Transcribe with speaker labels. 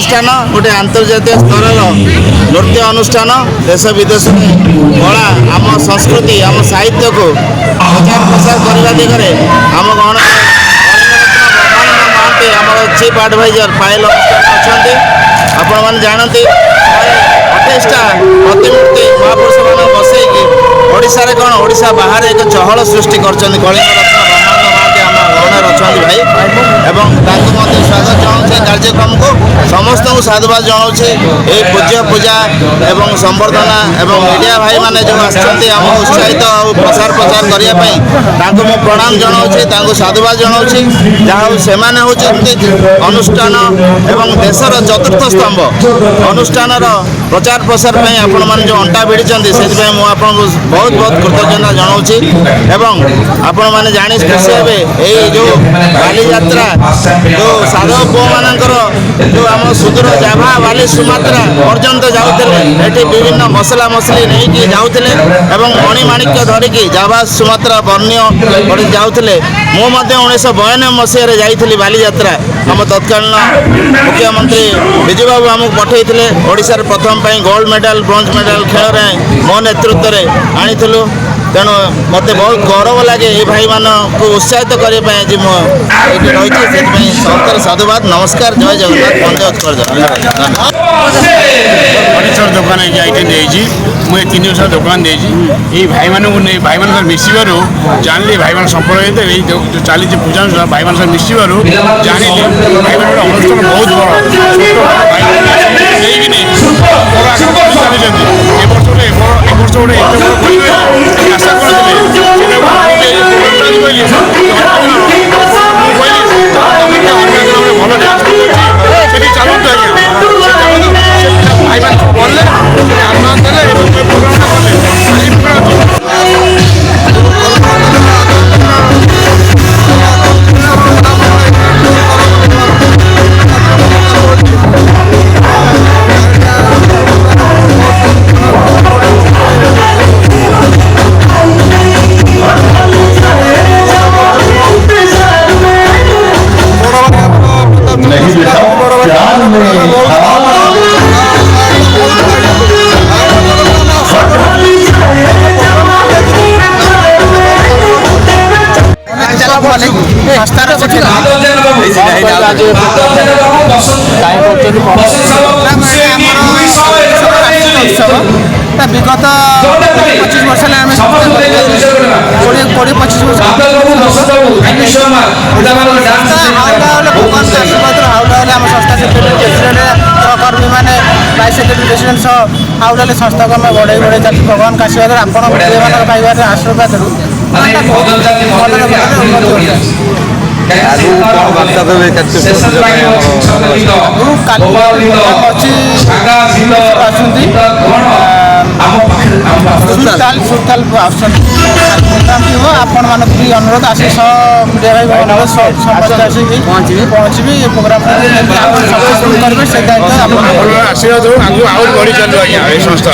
Speaker 1: अनुष्ठान गोटे अंतर्जातीय स्तर नृत्य अनुष्ठान देश विदेश में कला आम संस्कृति आम साहित्य को प्रचार प्रसार करने दिगरे आम गण महांती आम चीफ एडवाइजर पायल अच्छा आपण मैंने जानते 28टा प्रतिमूर्ति महापुरुष मान बसैकी ओडिशा रे कौन ओडिशा बाहर एक चहल सृष्टि कर अच्छा भाई एवं स्वागत जनाऊे कार्यक्रम को समस्त को साधुवाद जनाऊे ये पूज्य पूजा एवं संवर्धना एवं मीडिया भाई माने जो आम उत्साहित प्रसार प्रचार करने मुझे प्रणाम जनाऊे साधुवाद जनाऊे जहाँ से अनुष्ठान एवं देशर चतुर्थ स्तंभ अनुष्ठान प्रचार प्रसार आपण मैंने जो अंटा भिड़ी से मुझे बहुत बहुत कृतज्ञता जनाऊे एवं आपण मैंने जानी खुशी हे यही जो बाली यात्रा जो साधव पुओ मानकर जो आम सुदूर जाभा बाली सुमात्रा पर्यंत जाऊे विभिन्न मसला मसली नहीं जाऊे मणिमाणिक्य धरिकी जाभा सुमात्रा बर्ण्य पढ़ी जाऊे मुझे 1992 मसीह जाइली बाली यात्रा आम तत्कालीन मुख्यमंत्री विजू बाबू आमको पठे ओडिशार प्रथम गोल्ड मेडल ब्रोंज मेडल खेल में मो नेतृत्व में आनी तेणु मत बहुत गौरव लगे ये भाई मान को उत्साहित करने जी मुझे रही साधुवाद नमस्कार जय जगन्नाथ वंदे उत्कल
Speaker 2: फर्निचर दुकान मुझे 3 वर्ष दुकान देती भाई मान भाई मान मिसवर जानी भाई मान संपर्क चली पूजा भाई मान मिसवर जानी भाई मान अनुष्ठान बहुत बड़ा गोटे आशा भल डांस चलते भाई मान बोले आनंद
Speaker 3: विगत 25 वर्ष आम 20-25 वर्ष आम संस्था सहकर्मी मैंने वाइस सेक्रेटरी प्रेसिडेंट सह हाउडा संस्था को बढ़े बढ़े चलती भगवान का आशीर्वाद आपण पाइबार आशीर्वाद सुरताल आपण मानक भी अनुरोध आसी मीडिया भाई अनुरोध समस्त आसिक पहुँची प्रोग्राम करेंगे से
Speaker 2: आशीर्वाद आगे बढ़ी चलो संस्था